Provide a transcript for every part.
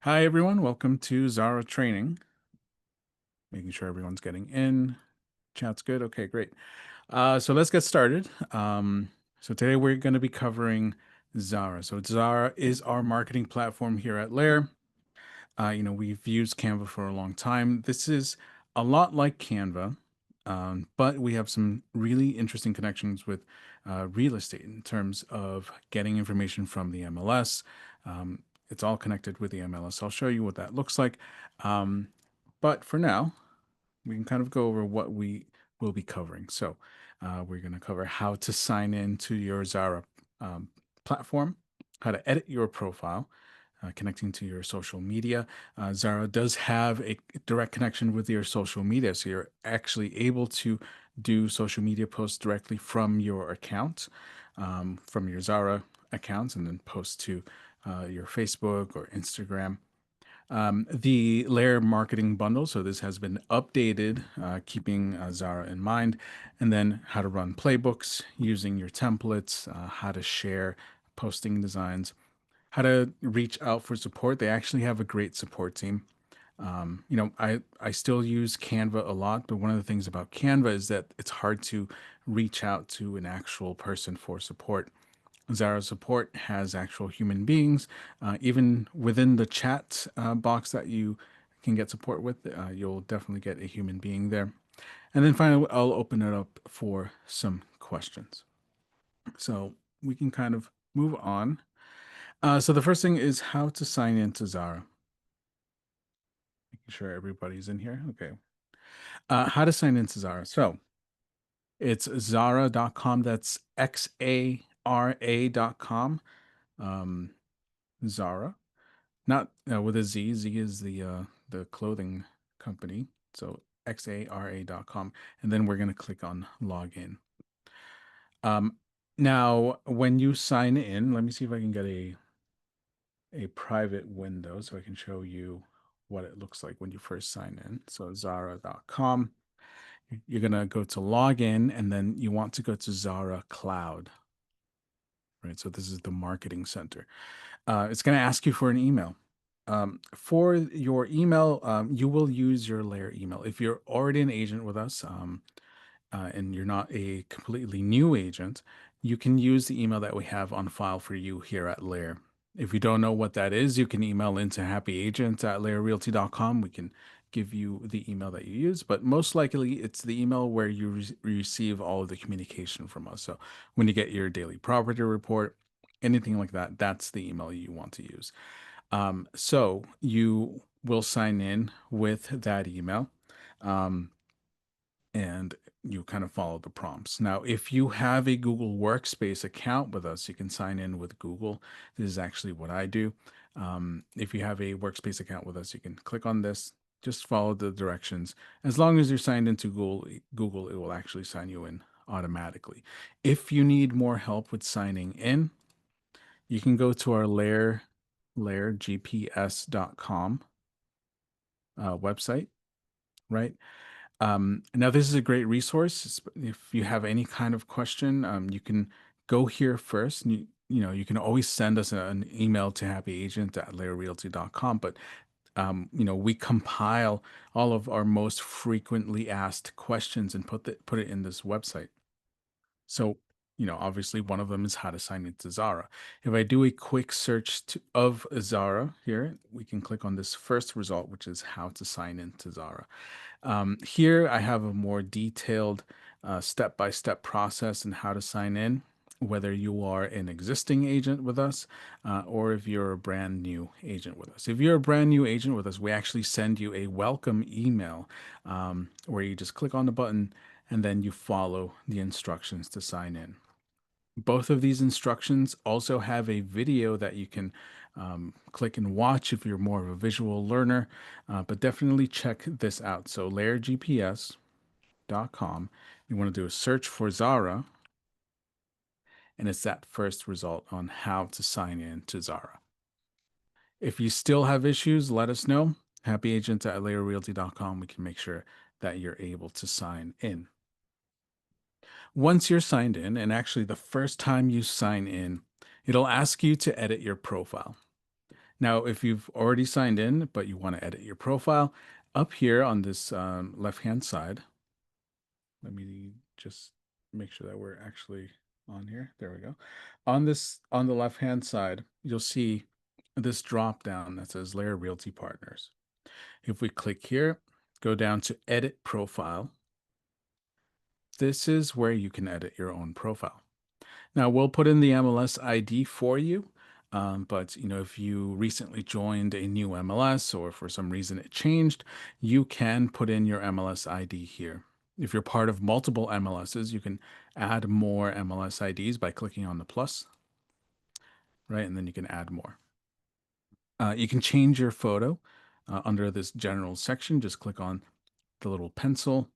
Hi, everyone. Welcome to Xara training. Making sure everyone's getting in. Chat's good. Okay, great. So let's get started. So today we're going to be covering Xara. So Xara is our marketing platform here at Lair. We've used Canva for a long time. This is a lot like Canva, but we have some really interesting connections with real estate in terms of getting information from the MLS. It's all connected with the MLS. I'll show you what that looks like. Um, but for now, we can kind of go over what we will be covering. So we're going to cover how to sign in to your Xara platform, how to edit your profile, connecting to your social media. Xara does have a direct connection with your social media, so you're actually able to do social media posts directly from your account, from your Xara accounts, and then post to your Facebook or Instagram. The Layer marketing bundle. So this has been updated, keeping Xara in mind, and then how to run playbooks using your templates, how to share posting designs, how to reach out for support. They actually have a great support team. I still use Canva a lot, but one of the things about Canva is that it's hard to reach out to an actual person for support. Xara support has actual human beings. Even within the chat box that you can get support with, you'll definitely get a human being there. And then finally, I'll open it up for some questions. So we can kind of move on. So the first thing is how to sign into Xara. Making sure everybody's in here. Okay. How to sign into Xara. So it's Xara.com. That's Xara.com. Xara. Not with a Z. Z is the clothing company. So xara.com. And then we're going to click on login. Um, Now, when you sign in, let me see if I can get a private window so I can show you what it looks like when you first sign in. So Xara.com. You're going to go to login, and then you want to go to Xara Cloud, right? So this is the marketing center. It's going to ask you for an email. For your email, you will use your Layer email. If you're already an agent with us, and you're not a completely new agent, you can use the email that we have on file for you here at Layer. If you don't know what that is, you can email into happyagent@layerrealty.com. We can give you the email that you use, but most likely it's the email where you receive all of the communication from us. So when you get your daily property report, anything like that, that's the email you want to use. So you will sign in with that email. Um, and you kind of follow the prompts. Now, if you have a Google Workspace account with us, you can sign in with Google. This is actually what I do. If you have a Workspace account with us, you can click on this, just follow the directions. As long as you're signed into Google, it will actually sign you in automatically. If you need more help with signing in, you can go to our lairgps.com website, right? Now, this is a great resource. If you have any kind of question, you can go here first. And you can always send us an email to happyagent@layerrealty.com. But we compile all of our most frequently asked questions and put it in this website. So, obviously one of them is how to sign into Xara. If I do a quick search of Xara here, we can click on this first result, which is how to sign into Xara. Here I have a more detailed step-by-step process and how to sign in, whether you are an existing agent with us or if you're a brand new agent with us. If you're a brand new agent with us, we actually send you a welcome email where you just click on the button and then you follow the instructions to sign in. Both of these instructions also have a video that you can click and watch if you're more of a visual learner, but definitely check this out. So layergps.com, you want to do a search for Xara, and it's that first result on how to sign in to Xara. If you still have issues, let us know. Happyagent@layerrealty.com. We can make sure that you're able to sign in. Once you're signed in, and actually the first time you sign in, it'll ask you to edit your profile. Now, if you've already signed in, but you want to edit your profile, up here on this left-hand side, let me just make sure that we're actually on here. There we go. On the left-hand side, you'll see this drop down that says Layer Realty Partners. If we click here, go down to Edit Profile, this is where you can edit your own profile. Now we'll put in the MLS ID for you, but if you recently joined a new MLS or for some reason it changed, you can put in your MLS ID here. If you're part of multiple MLSs, you can add more MLS IDs by clicking on the plus, right? And then you can add more. You can change your photo under this general section. Just click on the little pencil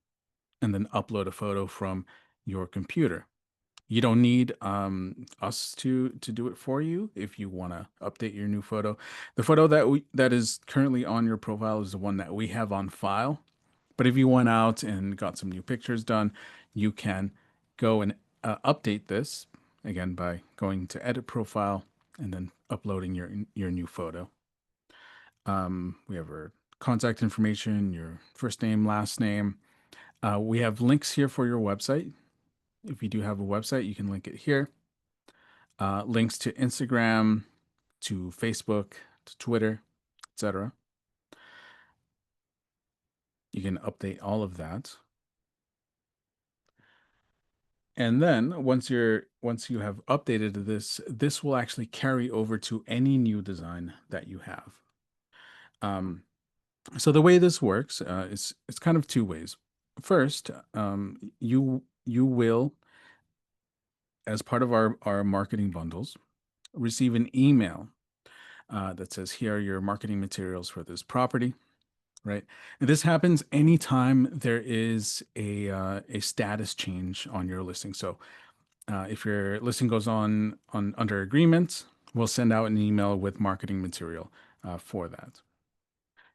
and then upload a photo from your computer. You don't need us to do it for you if you want to update your new photo. The photo that is currently on your profile is the one that we have on file. But if you went out and got some new pictures done, you can go and update this again by going to Edit Profile and then uploading your new photo. We have our contact information, your first name, last name. We have links here for your website. If you do have a website, you can link it here. Links to Instagram, to Facebook, to Twitter, etc. You can update all of that. And then once you have updated this will actually carry over to any new design that you have. So the way this works is it's kind of two ways. First, you will, as part of our marketing bundles, receive an email that says, here are your marketing materials for this property, right? And this happens anytime there is a status change on your listing. So if your listing goes on under agreement, we'll send out an email with marketing material for that.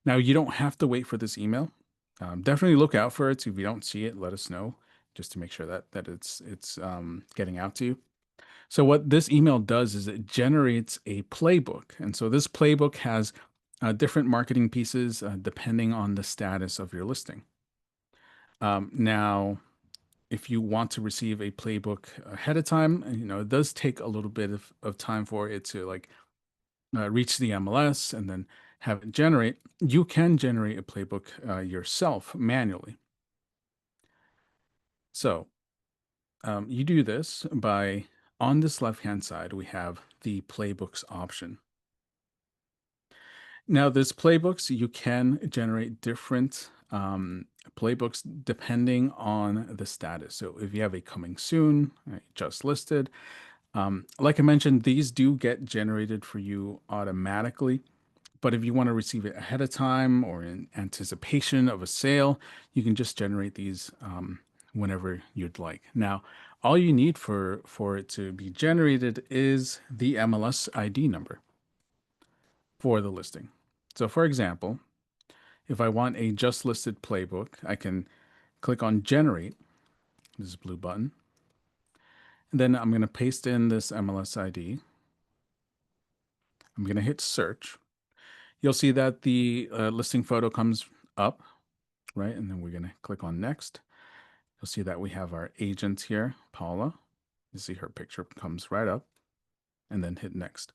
Now, you don't have to wait for this email. Definitely look out for it. If you don't see it, let us know just to make sure that it's getting out to you. So what this email does is it generates a playbook. And so this playbook has different marketing pieces depending on the status of your listing. Now, if you want to receive a playbook ahead of time, it does take a little bit of time for it to reach the MLS and then have it generate. You can generate a playbook yourself manually. So you do this by, on this left-hand side, we have the playbooks option. Now, this playbooks, you can generate different playbooks depending on the status. So if you have a coming soon, just listed, like I mentioned, these do get generated for you automatically. But if you want to receive it ahead of time or in anticipation of a sale, you can just generate these whenever you'd like. Now, all you need for it to be generated is the MLS ID number for the listing. So for example, if I want a just listed playbook, I can click on generate, this blue button, and then I'm going to paste in this MLS ID. I'm going to hit search. You'll see that the listing photo comes up, right? And then we're going to click on next. You'll see that we have our agent here, Paula. You see her picture comes right up, and then hit next.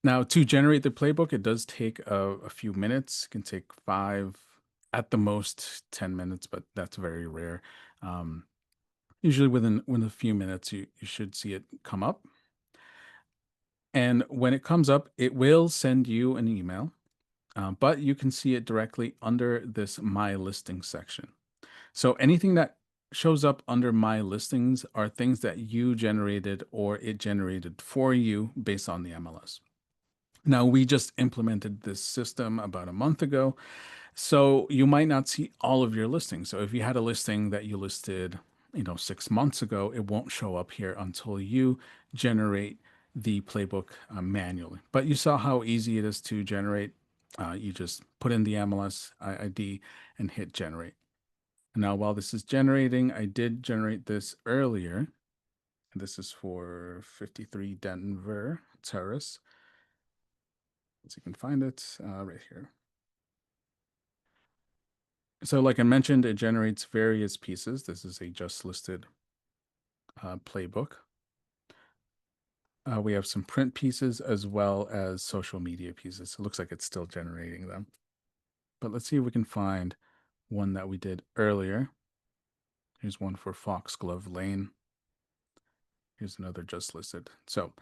Now, to generate the playbook, it does take a few minutes. It can take 5, at the most 10 minutes, but that's very rare. Usually within a few minutes, you should see it come up. And when it comes up, it will send you an email, but you can see it directly under this My Listings section. So anything that shows up under My Listings are things that you generated or it generated for you based on the MLS. Now, we just implemented this system about a month ago, so you might not see all of your listings. So if you had a listing that you listed, 6 months ago, it won't show up here until you generate the playbook manually. But you saw how easy it is to generate. You just put in the MLS ID and hit generate. Now, while this is generating, I did generate this earlier. This is for 53 Denver Terrace. So you can find it right here. So like I mentioned, it generates various pieces. This is a just listed playbook. We have some print pieces as well as social media pieces. It looks like it's still generating them. But let's see if we can find one that we did earlier. Here's one for Foxglove Lane. Here's another just listed. So,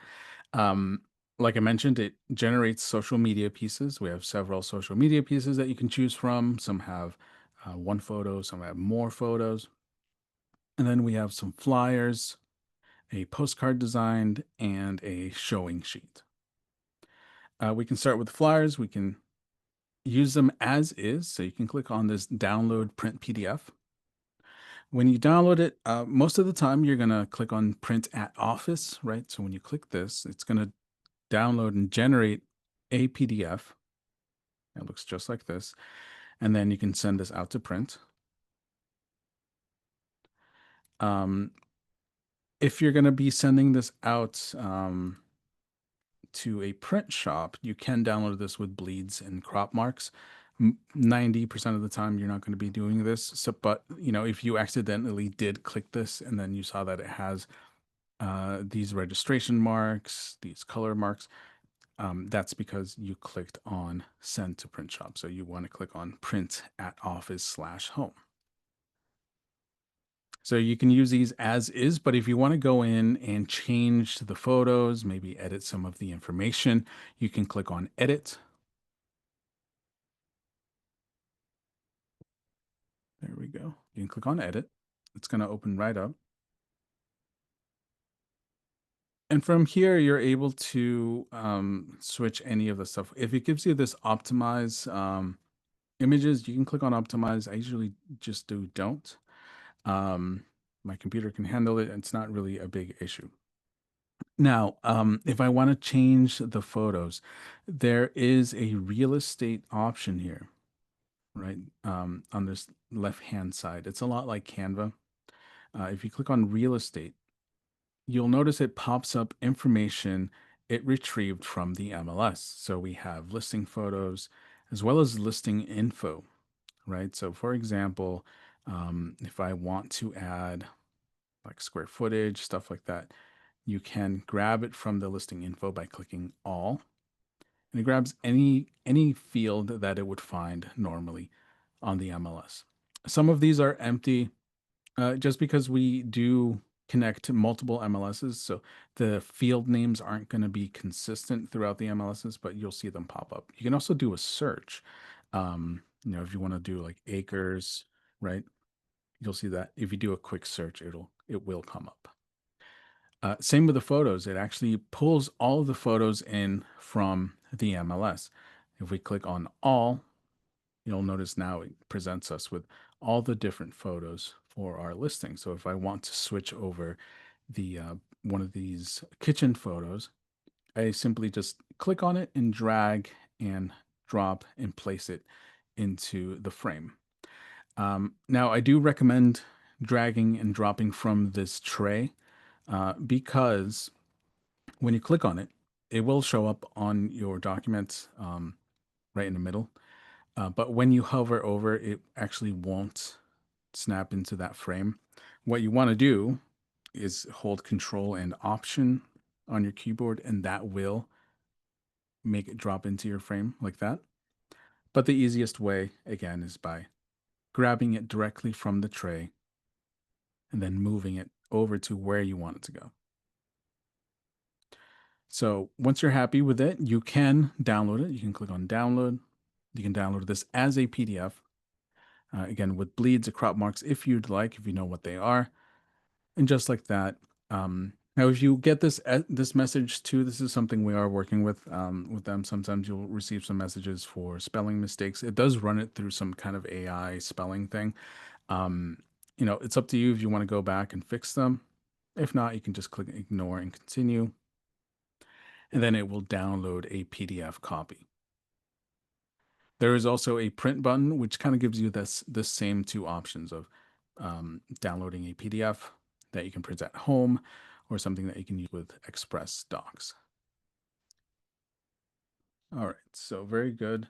like I mentioned, it generates social media pieces. We have several social media pieces that you can choose from. Some have one photo, some have more photos. And then we have some flyers, a postcard designed, and a showing sheet. We can start with flyers. We can use them as is. So you can click on this download print PDF. When you download it, most of the time you're going to click on print at office, right? So when you click this, it's going to download and generate a PDF. It looks just like this. And then you can send this out to print. If you're going to be sending this out to a print shop, you can download this with bleeds and crop marks. 90% of the time you're not going to be doing this. So, but if you accidentally did click this and then you saw that it has these registration marks, these color marks, that's because you clicked on send to print shop. So you want to click on print at office/home. So you can use these as is, but if you want to go in and change the photos, maybe edit some of the information, you can click on edit. There we go. You can click on edit. It's going to open right up. And from here, you're able to switch any of the stuff. If it gives you this optimize images, you can click on optimize. I usually just do don't. My computer can handle it. It's not really a big issue. Now, if I want to change the photos, there is a real estate option here, right? On this left-hand side. It's a lot like Canva. If you click on real estate, you'll notice it pops up information it retrieved from the MLS. So we have listing photos as well as listing info, right? So for example, if I want to add like square footage, stuff like that, you can grab it from the listing info by clicking all, and it grabs any field that it would find normally on the MLS. Some of these are empty just because we do connect to multiple MLSs, so the field names aren't going to be consistent throughout the MLSs, but you'll see them pop up. You can also do a search. If you want to do like acres, right? You'll see that if you do a quick search, it will come up. Same with the photos. It actually pulls all of the photos in from the MLS. If we click on all, you'll notice now it presents us with all the different photos for our listing. So if I want to switch over the one of these kitchen photos, I simply just click on it and drag and drop and place it into the frame. Now, I do recommend dragging and dropping from this tray because when you click on it, it will show up on your document right in the middle. But when you hover over, it actually won't snap into that frame. What you want to do is hold Control and Option on your keyboard, and that will make it drop into your frame like that. But the easiest way, again, is by grabbing it directly from the tray and then moving it over to where you want it to go. So once you're happy with it, you can download it. You can click on download. You can download this as a PDF. Again, with bleeds or crop marks, if you'd like, if you know what they are. And just like that. Now, if you get this message too, this is something we are working with them. Sometimes you'll receive some messages for spelling mistakes. It does run it through some kind of AI spelling thing. It's up to you if you want to go back and fix them. If not, you can just click ignore and continue. And then it will download a PDF copy. There is also a print button, which kind of gives you the same two options of downloading a PDF that you can print at home or something that you can use with Express Docs. All right. So very good.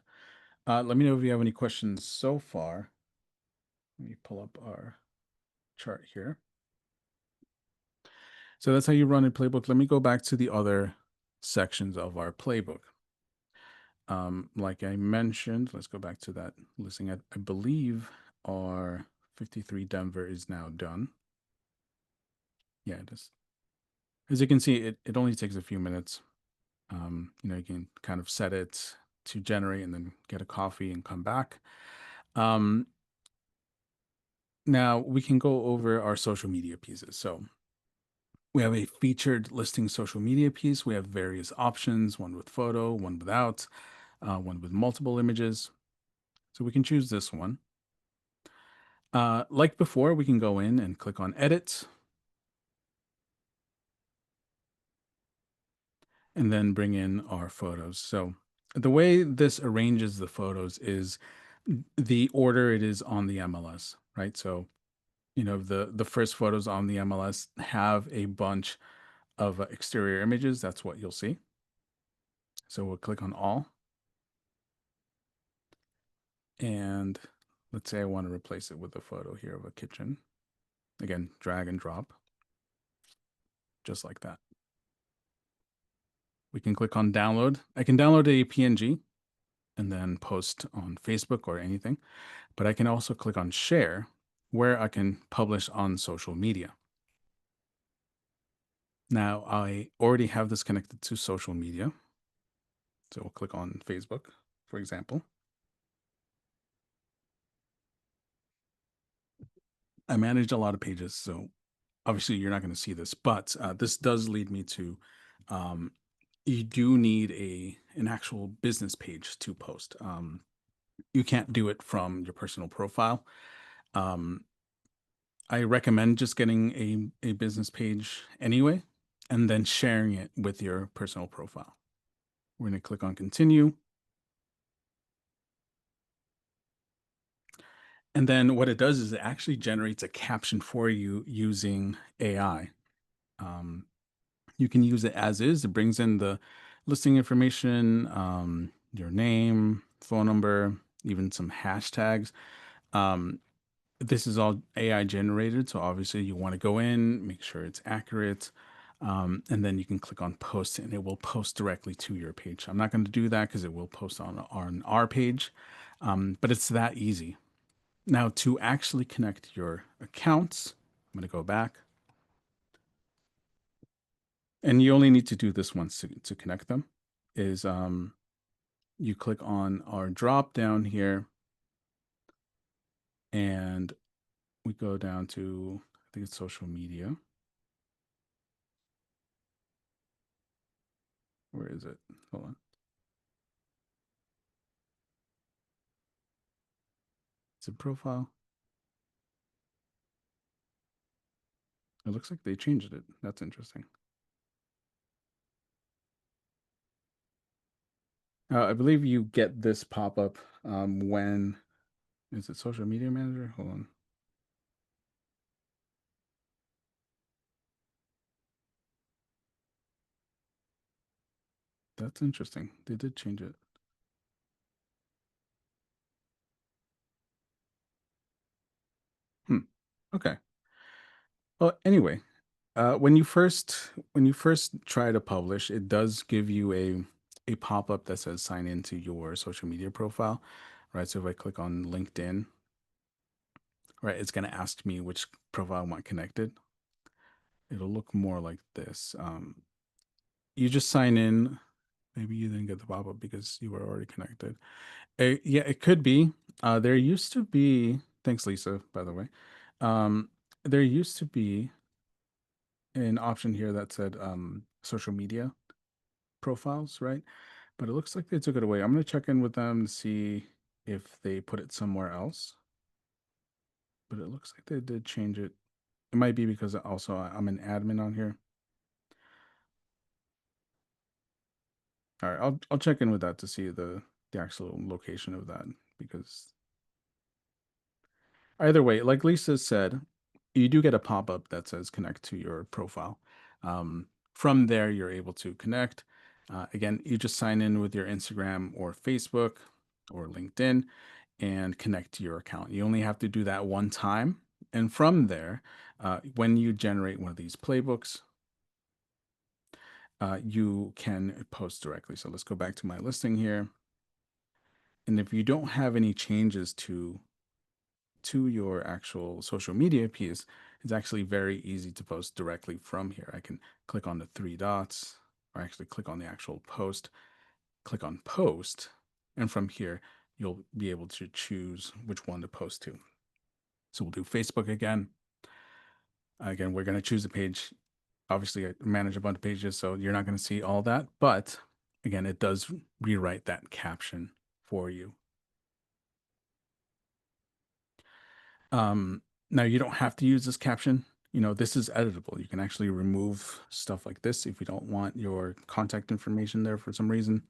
Let me know if you have any questions so far. Let me pull up our chart here. So that's how you run a playbook. Let me go back to the other sections of our playbook. Like I mentioned, let's go back to that listing. I believe our 53 Denver is now done. Yeah, it is. As you can see, it only takes a few minutes. You can kind of set it to generate and then get a coffee and come back. Um, Now we can go over our social media pieces. So we have a featured listing social media piece. We have various options, one with photo, one without, one with multiple images. So we can choose this one. Like before, we can go in and click on edit and then bring in our photos. So the way this arranges the photos is the order it is on the MLS, right? So, the first photos on the MLS have a bunch of exterior images. That's what you'll see. So we'll click on all. And let's say I want to replace it with a photo here of a kitchen. Again, drag and drop, just like that. We can click on download. I can download a PNG and then post on Facebook or anything, but I can also click on share where I can publish on social media. Now I already have this connected to social media. So we'll click on Facebook, for example. I managed a lot of pages, so obviously you're not going to see this, but this does lead me to um, you do need an actual business page to post. You can't do it from your personal profile. Um, I recommend just getting a business page anyway, and then sharing it with your personal profile. We're going to click on continue. And then what it does is it actually generates a caption for you using AI. Um, you can use it as is. It brings in the listing information, your name, phone number, even some hashtags. Um, this is all AI generated, so obviously you want to go in, make sure it's accurate, and then you can click on post, and it will post directly to your page. I'm not going to do that because it will post on our page, but it's that easy. Now to actually connect your accounts, I'm going to go back. And you only need to do this once to connect them, is you click on our drop down here and we go down to, I think it's social media. Where is it? Hold on. It's a profile. It looks like they changed it. That's interesting. I believe you get this pop up when, is it social media manager? Hold on. That's interesting. They did change it. Hmm. Okay. Well, anyway, when you first try to publish, it does give you a pop-up that says sign into your social media profile, right? So if I click on LinkedIn, right, it's going to ask me which profile I want connected. It'll look more like this. You just sign in. Maybe you didn't get the pop-up because you were already connected. Yeah, it could be. There used to be, thanks, Lisa, by the way. There used to be an option here that said social media profiles, right? But it looks like they took it away. I'm going to check in with them to see if they put it somewhere else. But it looks like they did change it. It might be because also I'm an admin on here. All right, I'll check in with that to see the actual location of that, because either way, like Lisa said, you do get a pop-up that says connect to your profile. From there, you're able to connect. Again, you just sign in with your Instagram or Facebook or LinkedIn and connect to your account. You only have to do that one time. And from there, when you generate one of these playbooks, you can post directly. So let's go back to my listing here. And if you don't have any changes to your actual social media piece, it's actually very easy to post directly from here. I can click on the three dots, or actually click on the actual post, click on post, and from here, you'll be able to choose which one to post to. So we'll do Facebook again. Again, we're going to choose a page. Obviously, I manage a bunch of pages, so you're not going to see all that. But again, it does rewrite that caption for you. Um, Now, you don't have to use this caption. This is editable. You can actually remove stuff like this if you don't want your contact information there for some reason.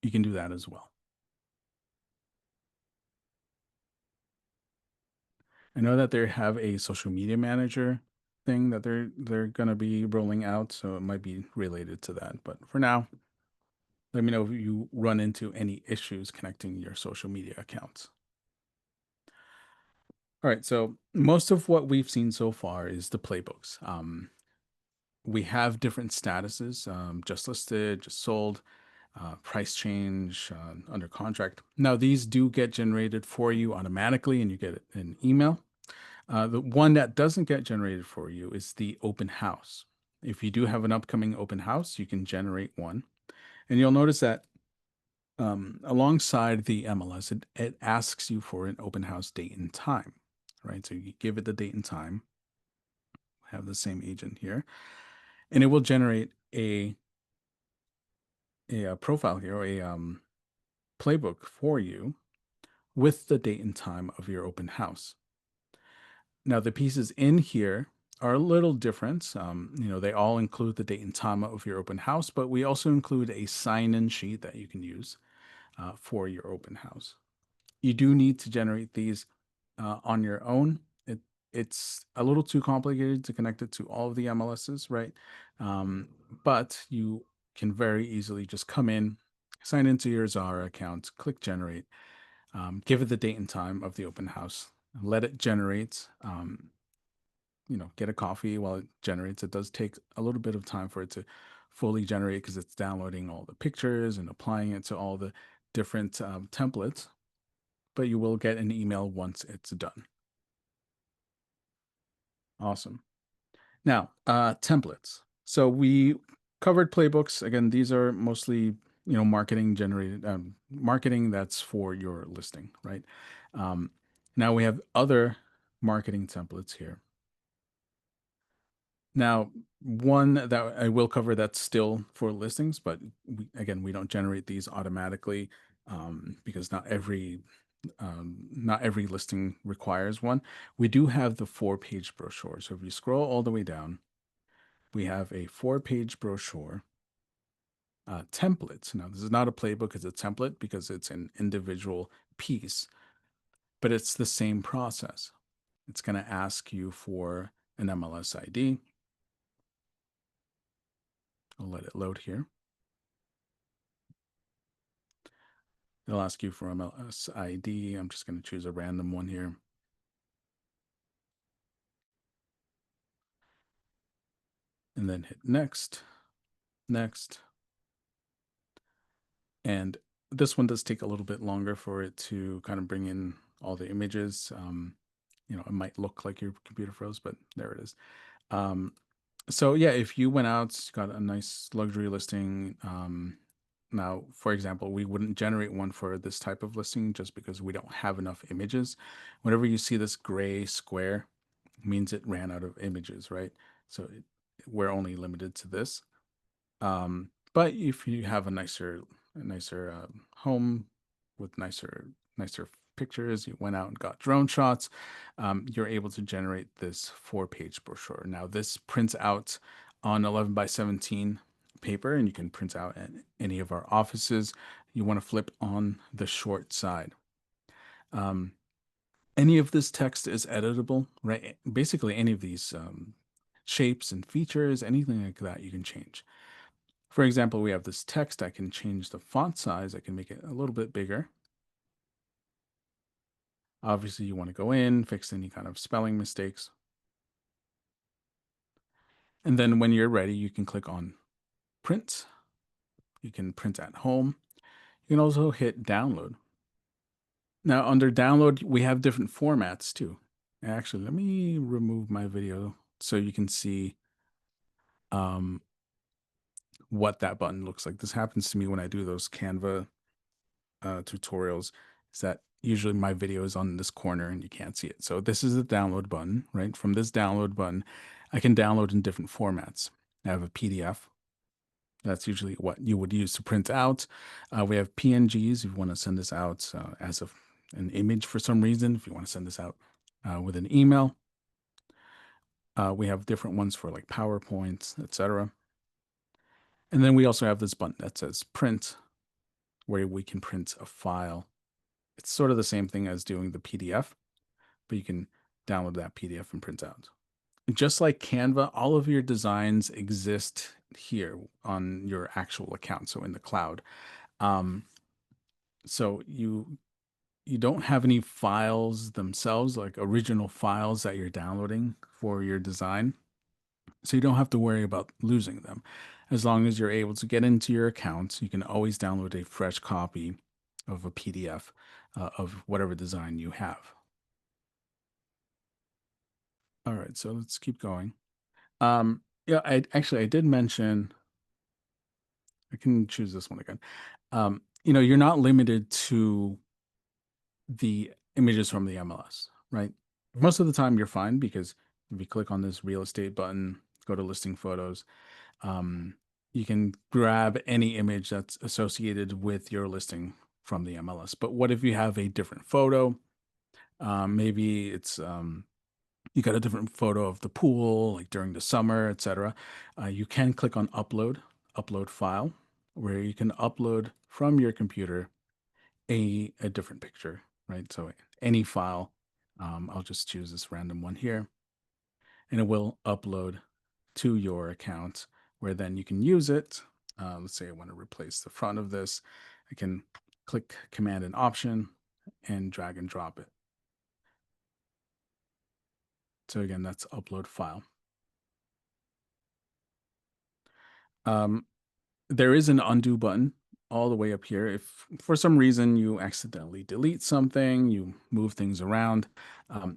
You can do that as well. I know that they have a social media manager thing that they're going to be rolling out, so it might be related to that. But for now, let me know if you run into any issues connecting your social media accounts. All right, so most of what we've seen so far is the playbooks. We have different statuses, just listed, just sold, price change, under contract. Now, these do get generated for you automatically, and you get an email. The one that doesn't get generated for you is the open house. If you do have an upcoming open house, you can generate one. And you'll notice that alongside the MLS, it asks you for an open house date and time, right? So you give it the date and time, have the same agent here, and it will generate a profile here, or a playbook for you with the date and time of your open house. Now, the pieces in here are a little different. They all include the date and time of your open house, but we also include a sign-in sheet that you can use for your open house. You do need to generate these on your own. It's a little too complicated to connect it to all of the MLSs, right? Um, but you can very easily just come in, sign into your Xara account, click generate, give it the date and time of the open house, let it generate. Get a coffee while it generates. It does take a little bit of time for it to fully generate because it's downloading all the pictures and applying it to all the different templates, but you will get an email once it's done. Awesome. Now, templates. So we covered playbooks. Again, these are mostly, marketing generated, marketing that's for your listing, right? Um, Now we have other marketing templates here. Now, one that I will cover that's still for listings, but again, we don't generate these automatically because not every listing requires one. We do have the 4-page brochure. So if you scroll all the way down, we have a 4-page brochure template. Now, this is not a playbook; it's a template because it's an individual piece, but it's the same process. It's going to ask you for an MLS ID. I'll let it load here. It'll ask you for MLS ID. I'm just going to choose a random one here. And then hit next, next. And this one does take a little bit longer for it to kind of bring in all the images. It might look like your computer froze, but there it is. So yeah, if you went out, got a nice luxury listing. Now, for example, we wouldn't generate one for this type of listing just because we don't have enough images. Whenever you see this gray square, it means it ran out of images, right? So we're only limited to this. But if you have a nicer home with nicer pictures, you went out and got drone shots, you're able to generate this 4-page brochure. Now, this prints out on 11 by 17 paper, and you can print out at any of our offices. You want to flip on the short side. Any of this text is editable, right? Basically, any of these shapes and features, anything like that, you can change. For example, we have this text. I can change the font size. I can make it a little bit bigger. Obviously, you want to go in, fix any kind of spelling mistakes. And then when you're ready, you can click on print. You can print at home. You can also hit download. Now, under download, we have different formats too. Actually, let me remove my video so you can see um, what that button looks like. This happens to me when I do those Canva tutorials, is that usually my video is on this corner and you can't see it. So this is the download button, right? From this download button, I can download in different formats. I have a PDF. That's usually what you would use to print out. We have PNGs if you want to send this out as an image for some reason, if you want to send this out with an email. We have different ones for like PowerPoints, etc. And then we also have this button that says print, where we can print a file. It's sort of the same thing as doing the PDF, but you can download that PDF and print out. Just like Canva, all of your designs exist here on your actual account, so in the cloud. So you don't have any files themselves, like original files that you're downloading for your design. So you don't have to worry about losing them. As long as you're able to get into your account, you can always download a fresh copy of a PDF of whatever design you have. All right, so let's keep going. Yeah, I did mention, I can choose this one again. You're not limited to the images from the MLS, right? Most of the time you're fine because if you click on this real estate button, go to listing photos, you can grab any image that's associated with your listing from the MLS. But what if you have a different photo? Maybe it's you got a different photo of the pool, like during the summer, etc. You can click on upload file, where you can upload from your computer a different picture, right? So any file, I'll just choose this random one here, and it will upload to your account, where then you can use it. Let's say I want to replace the front of this. I can click Command and Option and drag and drop it. So again, that's upload file. There is an undo button all the way up here. If for some reason you accidentally delete something, you move things around,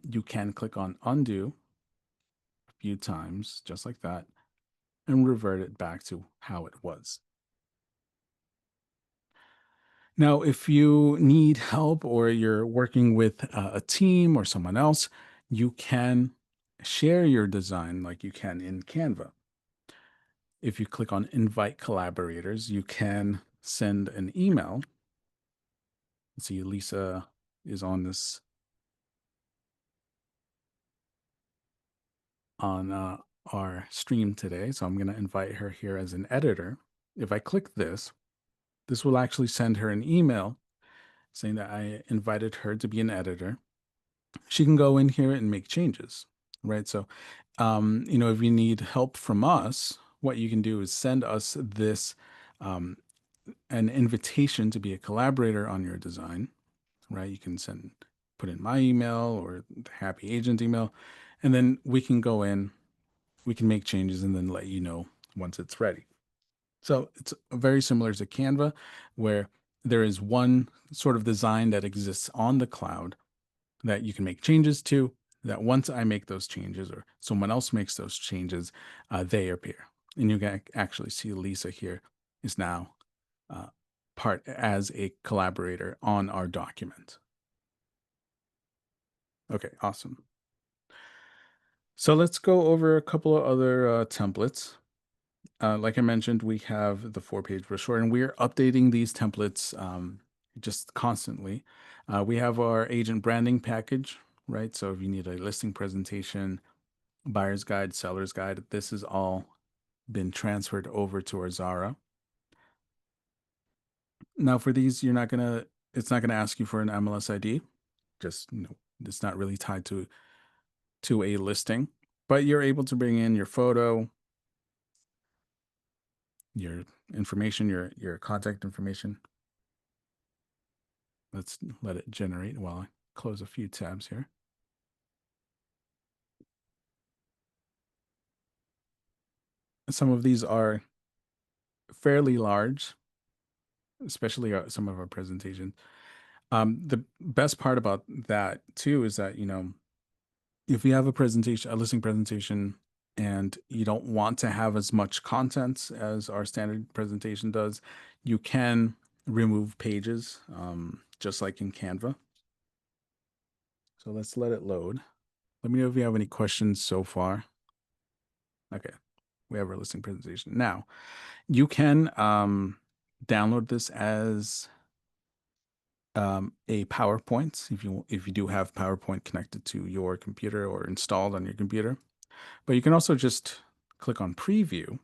you can click on undo a few times, just like that, and revert it back to how it was. Now, if you need help or you're working with a team or someone else, you can share your design like you can in Canva. If you click on invite collaborators, you can send an email. Let's see, Lisa is on this on our stream today, so I'm going to invite her here as an editor. If I click this, this will actually send her an email saying that I invited her to be an editor. She can go in here and make changes, right? So, if you need help from us, what you can do is send us this an invitation to be a collaborator on your design, right? You can put in my email or the Happy Agent email, and then we can go in, we can make changes and then let you know once it's ready. So it's very similar to Canva, where there is one sort of design that exists on the cloud that you can make changes to, that once I make those changes or someone else makes those changes, they appear. And you can actually see Lisa here is now part as a collaborator on our document. Okay, awesome. So let's go over a couple of other templates. Like I mentioned, we have the 4-page brochure, and we're updating these templates just constantly. We have our agent branding package, right? So if you need a listing presentation, buyer's guide, seller's guide, this has all been transferred over to our Xara. Now for these, it's not gonna ask you for an MLS ID. Just, it's not really tied to a listing, but you're able to bring in your photo, your information, your contact information. Let's let it generate while I close a few tabs here. Some of these are fairly large, especially some of our presentations. The best part about that too is that, if you have a presentation, a listing presentation, and you don't want to have as much content as our standard presentation does, you can remove pages, just like in Canva. So let's let it load. Let me know if you have any questions so far. Okay, we have our listing presentation. Now, you can download this as a PowerPoint if you do have PowerPoint connected to your computer or installed on your computer. But you can also just click on preview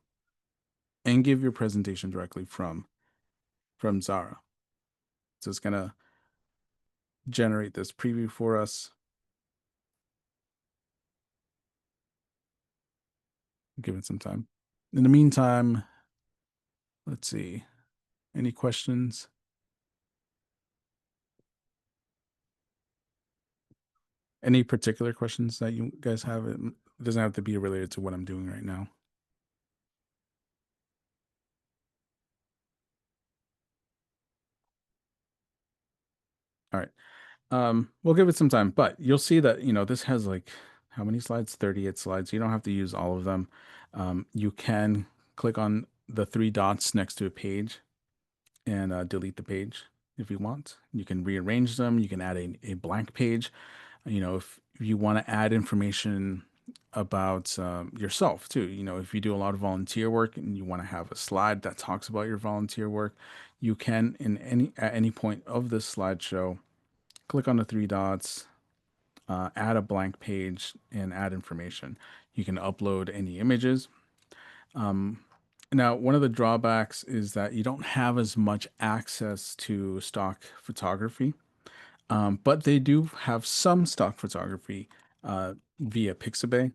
and give your presentation directly from Xara. So it's gonna generate this preview for us. Give it some time. In the meantime, let's see. Any questions? Any particular questions that you guys have? It doesn't have to be related to what I'm doing right now. All right. We'll give it some time, but you'll see that, this has like how many slides? 38 slides. You don't have to use all of them. You can click on the three dots next to a page and delete the page if you want. You can rearrange them. You can add a blank page. If you want to add information about yourself too, if you do a lot of volunteer work and you want to have a slide that talks about your volunteer work, you can at any point of this slideshow click on the three dots, add a blank page, and add information. You can upload any images. Now, one of the drawbacks is that you don't have as much access to stock photography, but they do have some stock photography via Pixabay.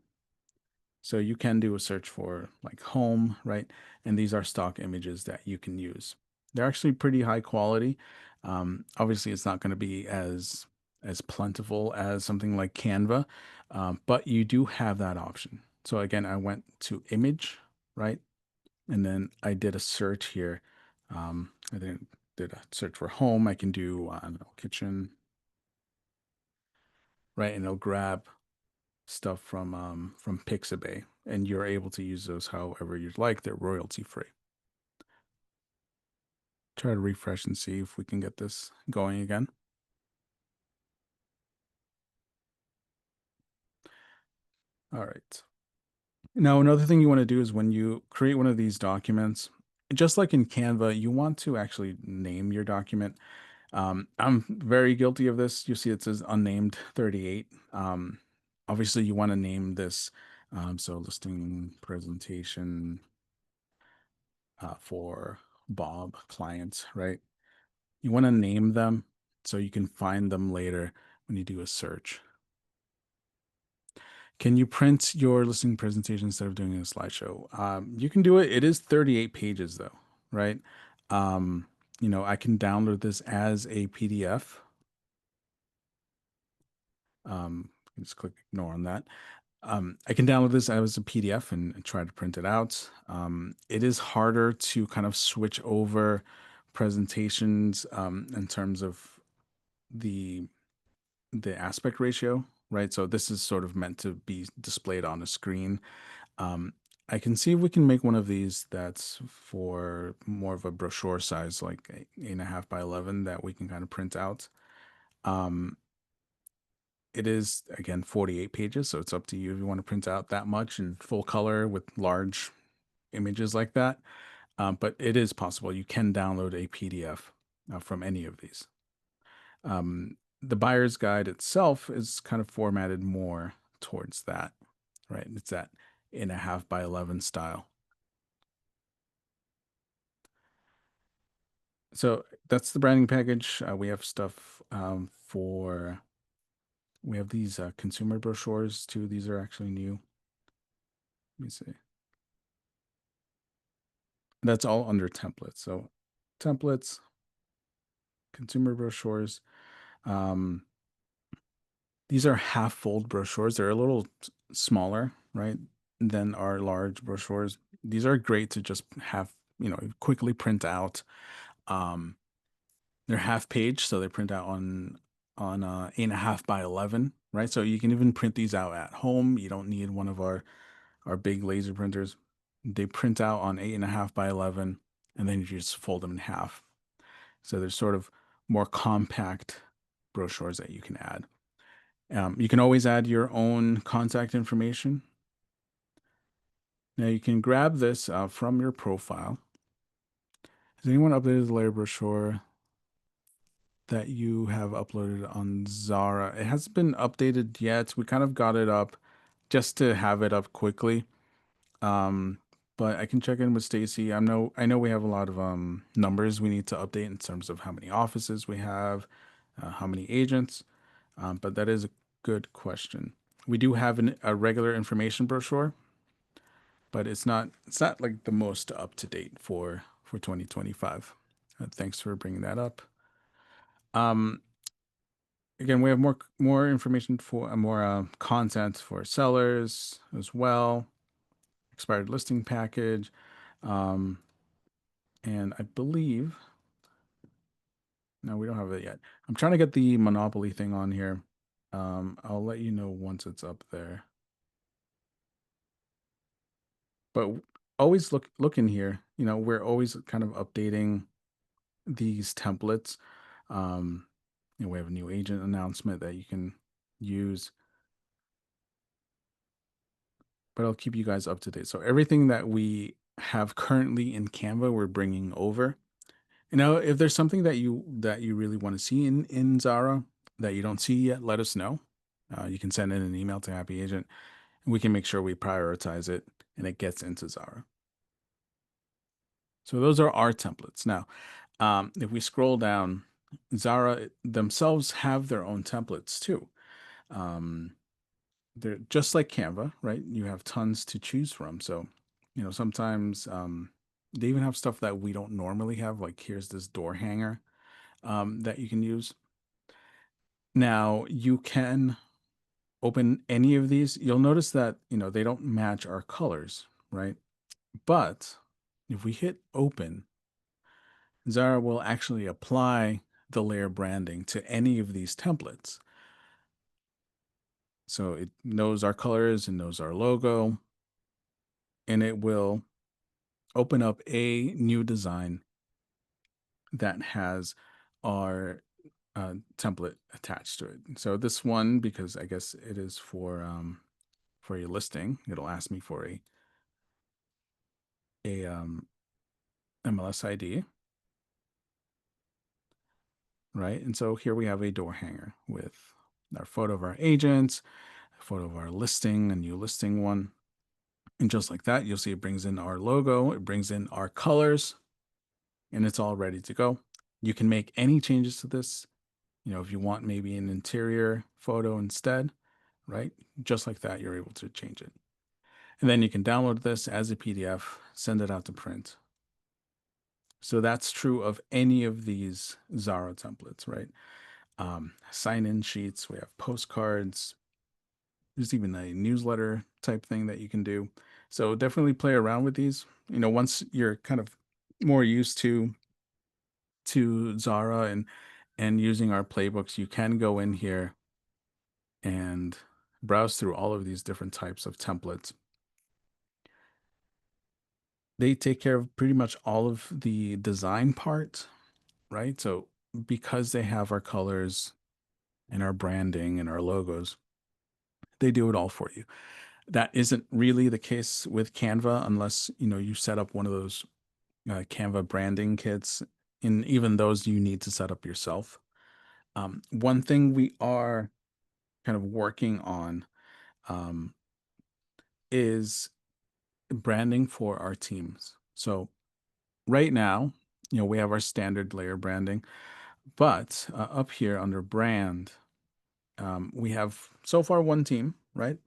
So you can do a search for like home, right? And these are stock images that you can use. They're actually pretty high quality. Obviously, it's not going to be as plentiful as something like Canva, but you do have that option. So again, I went to image, right? And then I did a search here. I did a search for home. I can do, I don't know, kitchen, right? And it'll grab stuff from Pixabay, and you're able to use those however you'd like. They're royalty free. Try to refresh and see if we can get this going again. All right. Now, another thing you want to do is when you create one of these documents, just like in Canva, you want to actually name your document. I'm very guilty of this. You see it says unnamed 38. Obviously, you want to name this. So listing presentation for Bob client, right? You want to name them so you can find them later when you do a search. Can you print your listing presentation instead of doing a slideshow? You can do it. It is 38 pages though, right? I can download this as a PDF. Just click ignore on that. I can download this as a PDF and try to print it out. It is harder to kind of switch over presentations in terms of the aspect ratio, right? So this is sort of meant to be displayed on a screen. I can see if we can make one of these that's for more of a brochure size, like 8.5 by 11, that we can kind of print out. It is, again, 48 pages, so it's up to you if you want to print out that much in full color with large images like that. But it is possible. You can download a PDF from any of these. The buyer's guide itself is kind of formatted more towards that, right? It's that 8.5 by 11 style. So that's the branding package. We have stuff we have these consumer brochures too. These are actually new. Let me see. That's all under templates. So templates, consumer brochures. Um, these are half fold brochures. They're a little smaller, right, than our large brochures. These are great to just have, quickly print out. Um, they're half page, so they print out on 8.5 by 11, right? So you can even print these out at home. You don't need one of our big laser printers. They print out on 8.5 by 11, and then you just fold them in half. So there's sort of more compact brochures that you can add. You can always add your own contact information. Now you can grab this from your profile. Has anyone updated the layer brochure that you have uploaded on Xara? It hasn't been updated yet. We kind of got it up just to have it up quickly. Um, but I can check in with Stacy. I know we have a lot of numbers we need to update in terms of how many offices we have, how many agents. But that is a good question. We do have a regular information brochure, but it's not like the most up to date for 2025. Thanks for bringing that up. Um, again, we have more information for more content for sellers as well. Expired listing package, um, and I believe no, we don't have it yet. I'm trying to get the Monopoly thing on here. I'll let you know once it's up there. But always look in here. We're always kind of updating these templates. Um, we have a new agent announcement that you can use, but I'll keep you guys up to date. So everything that we have currently in Canva, we're bringing over. If there's something that you really want to see in Xara that you don't see yet, let us know. You can send in an email to Happy Agent, and we can make sure we prioritize it and it gets into Xara. So those are our templates. Now, if we scroll down, Xara themselves have their own templates too. Um, they're just like Canva, right? You have tons to choose from. So, sometimes they even have stuff that we don't normally have. Like here's this door hanger that you can use. Now you can open any of these. You'll notice that they don't match our colors, right? But if we hit open, Xara will actually apply the layer branding to any of these templates. So it knows our colors and knows our logo, and it will open up a new design that has our template attached to it. So this one, because I guess it is for a listing, it'll ask me for a MLS ID, right? And so here we have a door hanger with our photo of our agents, a photo of our listing, a new listing one. And just like that, you'll see it brings in our logo, it brings in our colors, and it's all ready to go. You can make any changes to this. If you want maybe an interior photo instead, right? Just like that, you're able to change it. And then you can download this as a PDF, send it out to print. So that's true of any of these Xara templates, right? Sign-in sheets, we have postcards. There's even a newsletter type thing that you can do. So definitely play around with these. Once you're kind of more used to Xara and using our playbooks, you can go in here and browse through all of these different types of templates. They take care of pretty much all of the design part, right? So because they have our colors and our branding and our logos, they do it all for you. That isn't really the case with Canva unless you set up one of those Canva branding kits. And even those you need to set up yourself. One thing we are kind of working on um, is branding for our teams. So right now, we have our standard layer branding, but up here under brand, we have so far one team, right?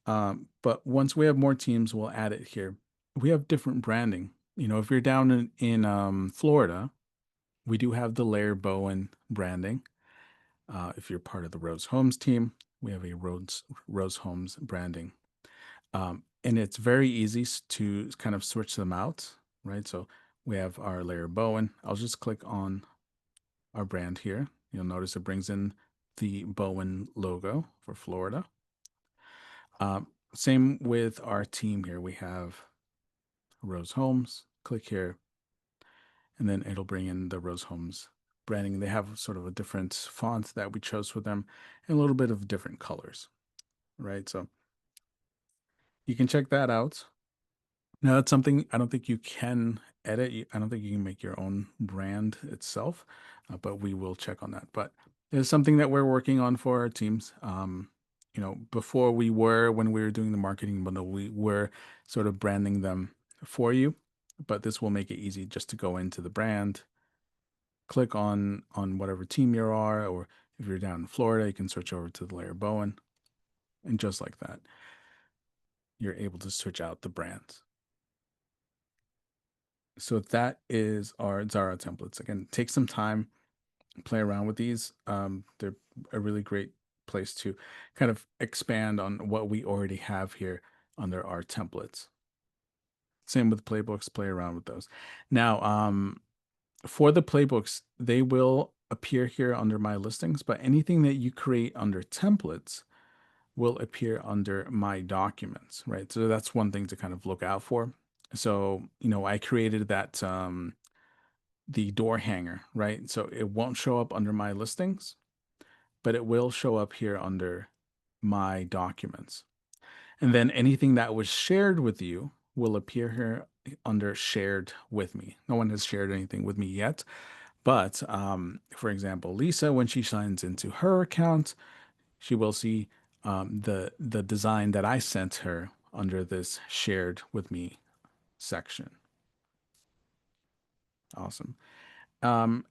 But once we have more teams, we'll add it here. We have different branding. if you're down in Florida, we do have the Lair Bowen branding. If you're part of the Rose Homes team, we have a Rose Homes branding. And it's very easy to kind of switch them out, right? So we have our Lair Bowen. I'll just click on our brand here. You'll notice it brings in the Bowen logo for Florida. Same with our team here. We have Rose Homes. Click here, and then it'll bring in the Rose Homes branding. They have sort of a different font that we chose for them and a little bit of different colors, right? So you can check that out. Now, that's something I don't think you can edit. I don't think you can make your own brand itself, but we will check on that. But it's something that we're working on for our teams. Before when we were doing the marketing bundle, we were sort of branding them for you, but this will make it easy just to go into the brand, click on whatever team you are, or if you're down in Florida, you can switch over to the Lair Bowen, and just like that, you're able to switch out the brands. So that is our Xara templates. Again, take some time, play around with these. They're a really great place to kind of expand on what we already have here under our templates. Same with playbooks, play around with those. Now, for the playbooks, they will appear here under my listings, but anything that you create under templates will appear under my documents, right? So that's one thing to kind of look out for. So, I created that the door hanger, right? So it won't show up under my listings, but it will show up here under my documents. And then anything that was shared with you will appear here under shared with me. No one has shared anything with me yet, but for example, Lisa, when she signs into her account, she will see the design that I sent her under this shared with me section. Awesome.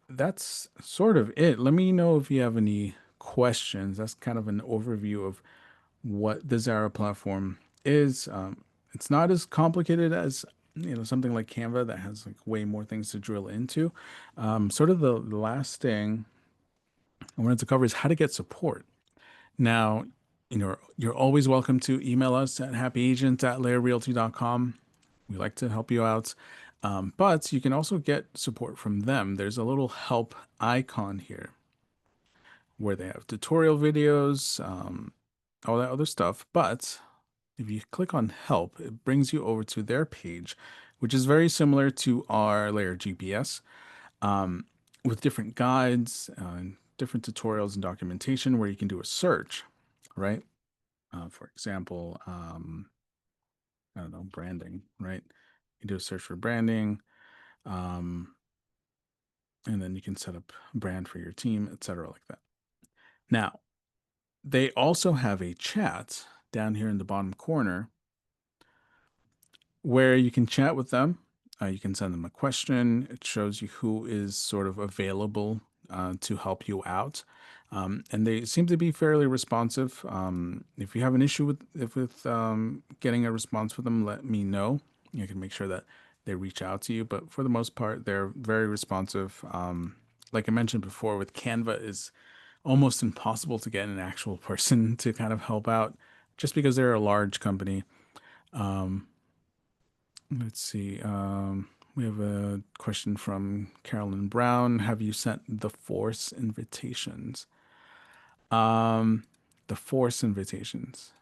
That's sort of it. Let me know if you have any questions. That's kind of an overview of what the Xara platform is. It's not as complicated as something like Canva that has like way more things to drill into. Sort of the last thing I wanted to cover is how to get support. Now, you're always welcome to email us at happyagent@lairrealty.com. We like to help you out. But you can also get support from them. There's a little help icon here where they have tutorial videos, all that other stuff. But if you click on help, it brings you over to their page, which is very similar to our Layer GPS, with different guides, different tutorials and documentation where you can do a search, right? For example, I don't know, branding, right? You do a search for branding, and then you can set up a brand for your team, etc., like that. Now, they also have a chat down here in the bottom corner where you can chat with them. You can send them a question. It shows you who is sort of available to help you out. And they seem to be fairly responsive. If you have an issue with getting a response with them, let me know. You can make sure that they reach out to you. But for the most part, they're very responsive. Like I mentioned before, with Canva, is almost impossible to get an actual person to kind of help out, just because they're a large company. Let's see. We have a question from Carolyn Brown. Have you sent the force invitations? Um, the force invitations.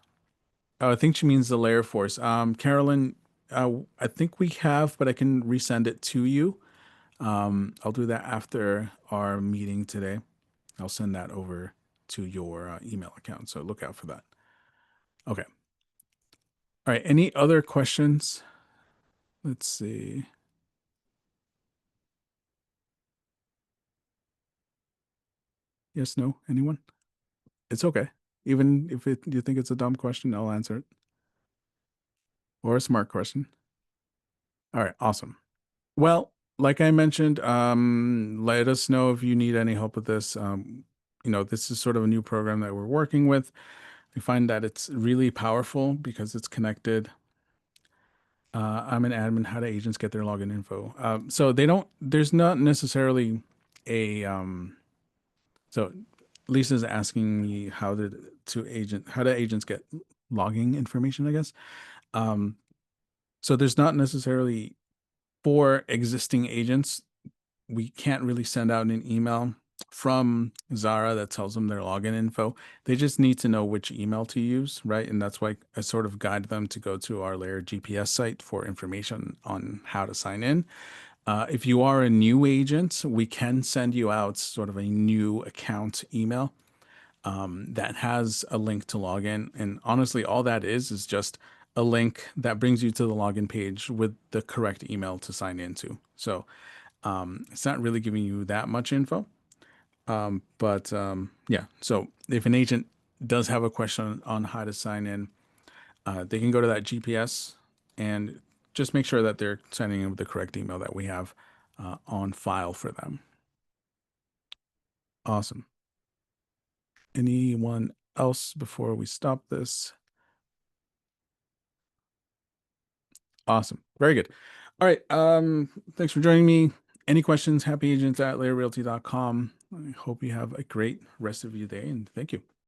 Oh, I think she means the layer force. Carolyn, I think we have, but I can resend it to you. I'll do that after our meeting today. I'll send that over to your email account. So look out for that. Okay. All right. Any other questions? Let's see. Yes, no, anyone? It's okay. Even if you think it's a dumb question, I'll answer it. Or a smart question. All right, awesome. Well, like I mentioned, let us know if you need any help with this. This is sort of a new program that we're working with. We find that it's really powerful because it's connected I'm an admin. How do agents get their login info? So they don't. There's not necessarily a. So Lisa's asking me how do agents get logging information? I guess. Um, so there's not necessarily for existing agents. We can't really send out an email from Xara that tells them their login info. They just need to know which email to use, right? And that's why I sort of guide them to go to our Layer GPS site for information on how to sign in. If you are a new agent, we can send you out sort of a new account email that has a link to login. And honestly, all that is just a link that brings you to the login page with the correct email to sign into. So it's not really giving you that much info. But yeah, so if an agent does have a question on how to sign in, they can go to that GPS and just make sure that they're signing in with the correct email that we have on file for them. Awesome. Anyone else before we stop this? Awesome. Very good. All right. Thanks for joining me. Any questions? Happyagents at layerrealty.com. I hope you have a great rest of your day and thank you.